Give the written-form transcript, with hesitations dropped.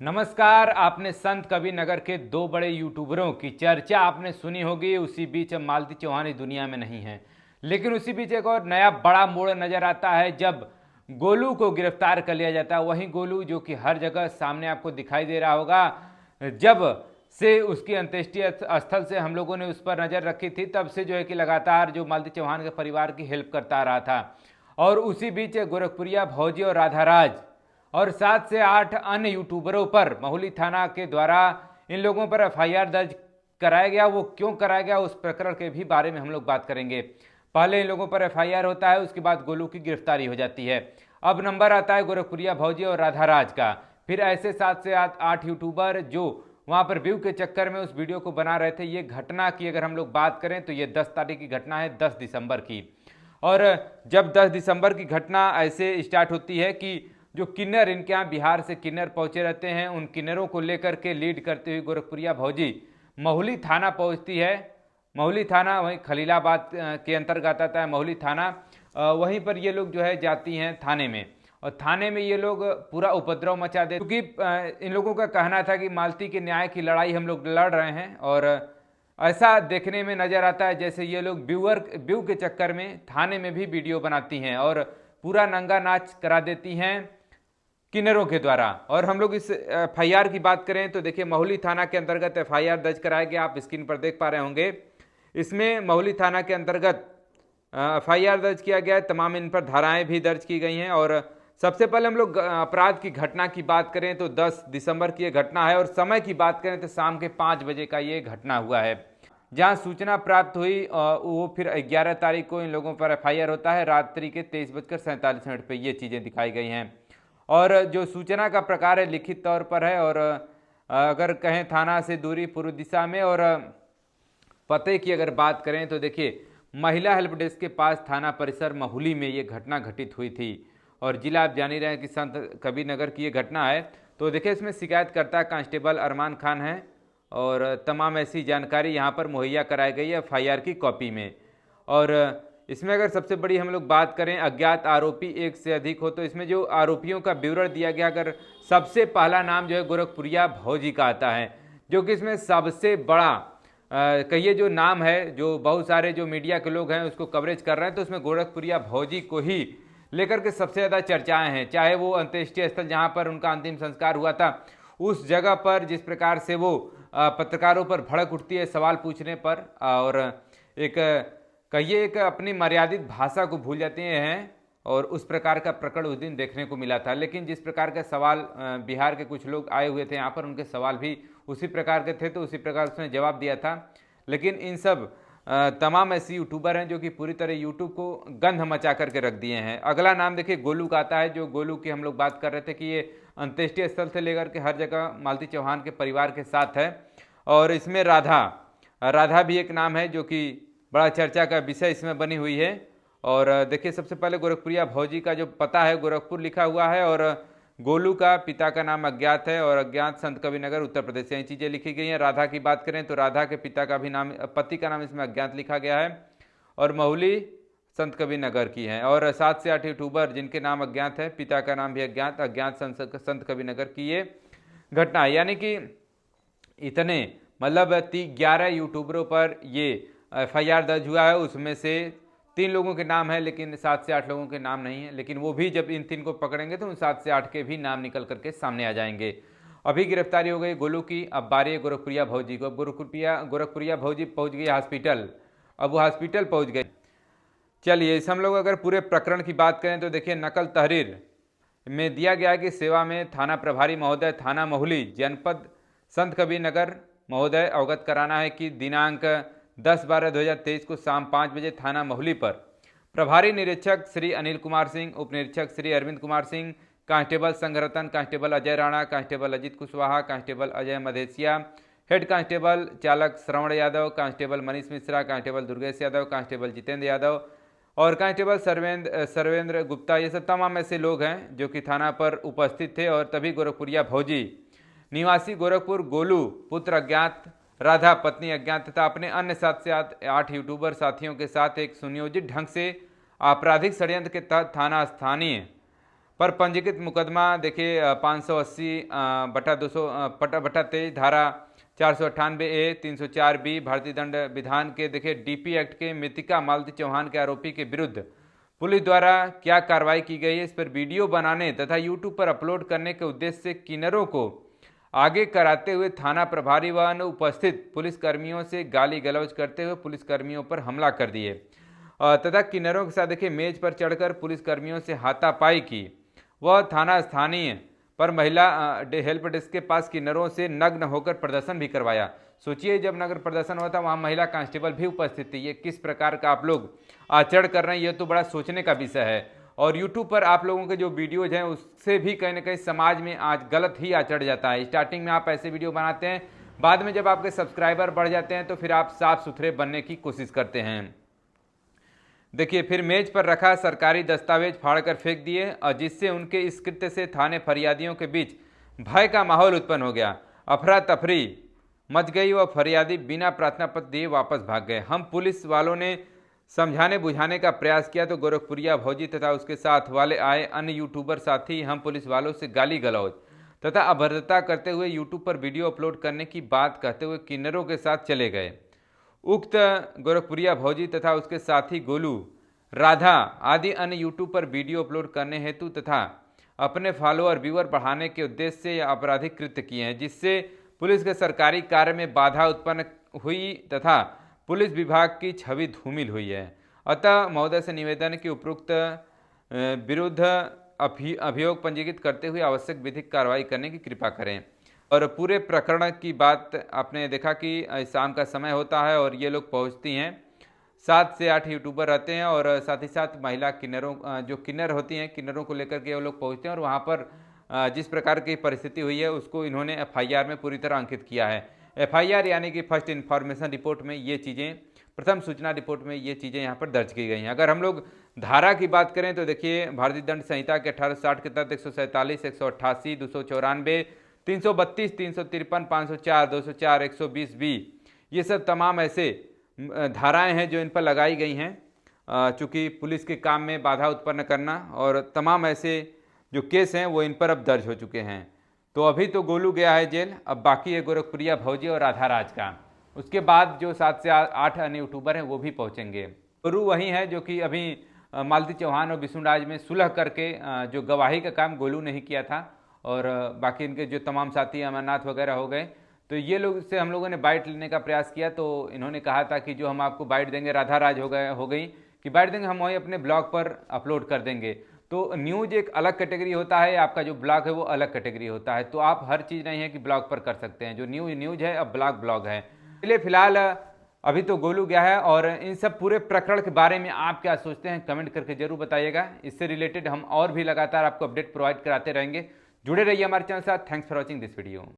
नमस्कार। आपने संत कबीर नगर के दो बड़े यूट्यूबरों की चर्चा आपने सुनी होगी। उसी बीच अब मालती चौहान इस दुनिया में नहीं है, लेकिन उसी बीच एक और नया बड़ा मोड़ नजर आता है जब गोलू को गिरफ्तार कर लिया जाता है। वही गोलू जो कि हर जगह सामने आपको दिखाई दे रहा होगा। जब से उसकी अंत्येष्टि स्थल से हम लोगों ने उस पर नजर रखी थी, तब से जो है कि लगातार जो मालती चौहान के परिवार की हेल्प करता रहा था। और उसी बीच गोरखपुरिया भौजी और राधाराज और 7 से 8 अन्य यूट्यूबरों पर महुली थाना के द्वारा इन लोगों पर एफआईआर दर्ज कराया गया। वो क्यों कराया गया, उस प्रकरण के भी बारे में हम लोग बात करेंगे। पहले इन लोगों पर एफआईआर होता है, उसके बाद गोलू की गिरफ्तारी हो जाती है। अब नंबर आता है गोरखपुरिया भौजी और राधाराज का। फिर ऐसे 7 से 8 यूट्यूबर जो वहां पर व्यू के चक्कर में उस वीडियो को बना रहे थे। ये घटना की अगर हम लोग बात करें तो ये 10 तारीख की घटना है, 10 दिसंबर की। और जब 10 दिसंबर की घटना ऐसे स्टार्ट होती है कि जो किन्नर इनके यहाँ बिहार से किन्नर पहुंचे रहते हैं, उन किन्नरों को लेकर के लीड करते हुए गोरखपुरिया भौजी महुली थाना पहुंचती है। महुली थाना वहीं खलीलाबाद के अंतर्गत आता है महुली थाना। वहीं पर ये लोग जो है जाती हैं थाने में, और थाने में ये लोग पूरा उपद्रव मचा देते, क्योंकि इन लोगों का कहना था कि मालती के न्याय की लड़ाई हम लोग लड़ रहे हैं। और ऐसा देखने में नजर आता है जैसे ये लोग व्यू के चक्कर में थाने में भी वीडियो बनाती हैं और पूरा नंगा नाच करा देती हैं किन्नरों के द्वारा। और हम लोग इस एफआईआर की बात करें तो देखिए, महुली थाना के अंतर्गत एफआईआर दर्ज कराया गया। आप स्क्रीन पर देख पा रहे होंगे। इसमें महुली थाना के अंतर्गत एफआईआर दर्ज किया गया है। तमाम इन पर धाराएं भी दर्ज की गई हैं। और सबसे पहले हम लोग अपराध की घटना की बात करें तो 10 दिसंबर की यह घटना है। और समय की बात करें तो शाम के 5 बजे का ये घटना हुआ है। जहां सूचना प्राप्त हुई वो फिर 11 तारीख को इन लोगों पर एफआईआर होता है। रात्रि के 23:47 पर ये चीज़ें दिखाई गई हैं। और जो सूचना का प्रकार है लिखित तौर पर है। और अगर कहें थाना से दूरी पूर्व दिशा में। और पते की अगर बात करें तो देखिए, महिला हेल्प डेस्क के पास थाना परिसर महुली में ये घटना घटित हुई थी। और जिला आप जान ही रहे हैं कि संत कबीर नगर की ये घटना है। तो देखिए, इसमें शिकायतकर्ता कांस्टेबल अरमान खान है। और तमाम ऐसी जानकारी यहाँ पर मुहैया कराई गई है एफआईआर की कॉपी में। और इसमें अगर सबसे बड़ी हम लोग बात करें, अज्ञात आरोपी एक से अधिक हो, तो इसमें जो आरोपियों का विवरण दिया गया, अगर सबसे पहला नाम जो है गोरखपुरिया भौजी का आता है, जो कि इसमें सबसे बड़ा कहिए जो नाम है, जो बहुत सारे जो मीडिया के लोग हैं उसको कवरेज कर रहे हैं, तो उसमें गोरखपुरिया भौजी को ही लेकर के सबसे ज़्यादा चर्चाएं हैं। चाहे वो अंत्येष्टि स्थल जहाँ पर उनका अंतिम संस्कार हुआ था, उस जगह पर जिस प्रकार से वो पत्रकारों पर भड़क उठती है सवाल पूछने पर, और एक कहिए एक अपनी मर्यादित भाषा को भूल जाते हैं। और उस प्रकार का प्रकरण उस दिन देखने को मिला था। लेकिन जिस प्रकार का सवाल बिहार के कुछ लोग आए हुए थे यहाँ पर, उनके सवाल भी उसी प्रकार के थे, तो उसी प्रकार उसने जवाब दिया था। लेकिन इन सब तमाम ऐसे यूट्यूबर हैं जो कि पूरी तरह यूट्यूब को गंध मचा करके रख दिए हैं। अगला नाम देखिए गोलू का आता है। जो गोलू की हम लोग बात कर रहे थे कि ये अंत्येष्टि स्थल से लेकर के हर जगह मालती चौहान के परिवार के साथ है। और इसमें राधा भी एक नाम है जो कि बड़ा चर्चा का विषय इसमें बनी हुई है। और देखिए, सबसे पहले गोरखपुरिया भौजी का जो पता है गोरखपुर लिखा हुआ है। और गोलू का पिता का नाम अज्ञात है, और अज्ञात संत कबीर नगर उत्तर प्रदेश, यही चीज़ें लिखी गई हैं। राधा की बात करें तो राधा के पिता का भी नाम, पति का नाम इसमें अज्ञात लिखा गया है। और महुली संत कबीर नगर की है। और 7 से 8 यूट्यूबर जिनके नाम अज्ञात है, पिता का नाम भी अज्ञात संत कबीर नगर की ये घटना है। यानी कि इतने मतलब 11 यूट्यूबरों पर ये एफआईआर दर्ज हुआ है। उसमें से 3 लोगों के नाम है, लेकिन 7 से 8 लोगों के नाम नहीं है। लेकिन वो भी जब इन 3 को पकड़ेंगे तो उन 7 से 8 के भी नाम निकल करके सामने आ जाएंगे। अभी गिरफ्तारी हो गई गोलू की। अब बारी है गोरखपुरिया भौजी को। गोरखपुरिया भौजी पहुंच गई हॉस्पिटल। अब वो हॉस्पिटल पहुंच गए। चलिए, इस हम लोग अगर पूरे प्रकरण की बात करें तो देखिए, नकल तहरीर में दिया गया कि सेवा में थाना प्रभारी महोदय थाना महुली जनपद संत कबीर नगर महोदय अवगत कराना है कि दिनांक 10/12/2023 को शाम 5 बजे थाना महुली पर प्रभारी निरीक्षक श्री अनिल कुमार सिंह, उप निरीक्षक Shri Arvind Kumar Singh, constable Sangharatan, constable Ajay Rana, constable Ajit Kushwaha, constable Ajay Madhesia, head constable चालक Shravan Yadav, constable Manish Mishra, constable Durgesh Yadav, constable Jitendra Yadav और कांस्टेबल सर्वेंद्र गुप्ता, ये सब तमाम ऐसे लोग हैं जो कि थाना पर उपस्थित थे। और तभी गोरखपुरिया भौजी निवासी गोरखपुर गोलू पुत्र अज्ञात, राधा पत्नी अज्ञात तथा अपने अन्य 7 से 8 यूट्यूबर साथियों के साथ एक सुनियोजित ढंग से आपराधिक षड्यंत्र के तहत थाना स्थानीय पर पंजीकृत मुकदमा देखिए 580/200/23 धारा 498A 304B भारतीय दंड विधान के देखिए डीपी एक्ट के मृतिका मालती चौहान के आरोपी के विरुद्ध पुलिस द्वारा क्या कार्रवाई की गई है, इस पर वीडियो बनाने तथा यूट्यूब पर अपलोड करने के उद्देश्य से किन्नरों को आगे कराते हुए थाना प्रभारी व उपस्थित पुलिसकर्मियों से गाली गलौज करते हुए पुलिसकर्मियों पर हमला कर दिए तथा किन्नरों के साथ देखिए मेज पर चढ़कर पुलिसकर्मियों से हाथापाई की। वह थाना स्थानीय पर महिला हेल्प डेस्क के पास किन्नरों से नग्न होकर प्रदर्शन भी करवाया। सोचिए जब नगर प्रदर्शन हुआ था वहां महिला कांस्टेबल भी उपस्थित थी। ये किस प्रकार का आप लोग आचरण कर रहे हैं, ये तो बड़ा सोचने का विषय है। और यूट्यूब पर आप लोगों के जो वीडियोज हैं उससे भी कहीं ना कहीं समाज में आज गलत ही आचरण जाता है। स्टार्टिंग में आप ऐसे वीडियो बनाते हैं, बाद में जब आपके सब्सक्राइबर बढ़ जाते हैं तो फिर आप साफ सुथरे बनने की कोशिश करते हैं। देखिए फिर मेज पर रखा सरकारी दस्तावेज फाड़कर फेंक दिए और जिससे उनके इस कृत्य से थाने फरियादियों के बीच भय का माहौल उत्पन्न हो गया। अफरा तफरी मच गई व फरियादी बिना प्रार्थना पत्र दिए वापस भाग गए। हम पुलिस वालों ने समझाने बुझाने का प्रयास किया तो गोरखपुरिया भौजी तथा उसके साथ वाले आए अन्य यूट्यूबर साथी हम पुलिस वालों से गाली गलौज तथा अभद्रता करते हुए यूट्यूब पर वीडियो अपलोड करने की बात कहते हुए किन्नरों के साथ चले गए। उक्त गोरखपुरिया भौजी तथा उसके साथी गोलू, राधा आदि अन्य यूट्यूब पर वीडियो अपलोड करने हेतु तथा अपने फॉलोअर व्यूअर बढ़ाने के उद्देश्य से यह आपराधिक कृत्य किए हैं, जिससे पुलिस के सरकारी कार्य में बाधा उत्पन्न हुई तथा पुलिस विभाग की छवि धूमिल हुई है। अतः महोदय से निवेदन की उपरोक्त विरुद्ध अभियोग पंजीकृत करते हुए आवश्यक विधिक कार्रवाई करने की कृपा करें। और पूरे प्रकरण की बात आपने देखा कि शाम का समय होता है और ये लोग पहुंचती हैं। 7 से 8 यूट्यूबर रहते हैं और साथ ही साथ महिला किन्नरों जो किन्नर होती हैं किन्नरों को लेकर के वो लोग पहुंचते हैं और वहाँ पर जिस प्रकार की परिस्थिति हुई है उसको इन्होंने एफआईआर में पूरी तरह अंकित किया है। एफआईआर यानी कि फर्स्ट इन्फॉर्मेशन रिपोर्ट में ये चीज़ें, प्रथम सूचना रिपोर्ट में ये चीज़ें यहाँ पर दर्ज की गई हैं। अगर हम लोग धारा की बात करें तो देखिए भारतीय दंड संहिता के 1860 के तहत 147, 188, 294, 332, 353, 504, 204, 120B ये सब तमाम ऐसे धाराएं हैं जो इन पर लगाई गई हैं चूँकि पुलिस के काम में बाधा उत्पन्न करना, और तमाम ऐसे जो केस हैं वो इन पर अब दर्ज हो चुके हैं। तो अभी तो गोलू गया है जेल, अब बाकी है गोरखपुरिया भौजी और राधा राज का। उसके बाद जो 7 से 8 अन्य यूट्यूबर हैं वो भी पहुंचेंगे। गुरु वही है जो कि अभी मालती चौहान और विष्णुराज में सुलह करके जो गवाही का काम गोलू नहीं किया था और बाकी इनके जो तमाम साथी अमरनाथ वगैरह हो गए, तो ये लोग से हम लोगों ने बाइट लेने का प्रयास किया तो इन्होंने कहा था कि जो हम आपको बाइट देंगे, राधा राज हो गई कि बाइट देंगे हम वही अपने ब्लॉग पर अपलोड कर देंगे। तो न्यूज एक अलग कैटेगरी होता है, आपका जो ब्लॉग है वो अलग कैटेगरी होता है। तो आप हर चीज़ नहीं है कि ब्लॉग पर कर सकते हैं, जो न्यूज है अब ब्लॉग है। इसलिए फिलहाल अभी तो गोलू गया है और इन सब पूरे प्रकरण के बारे में आप क्या सोचते हैं कमेंट करके जरूर बताइएगा। इससे रिलेटेड हम और भी लगातार आपको अपडेट प्रोवाइड कराते रहेंगे। जुड़े रहिए हमारे चैनल के साथ। Thanks for watching this video.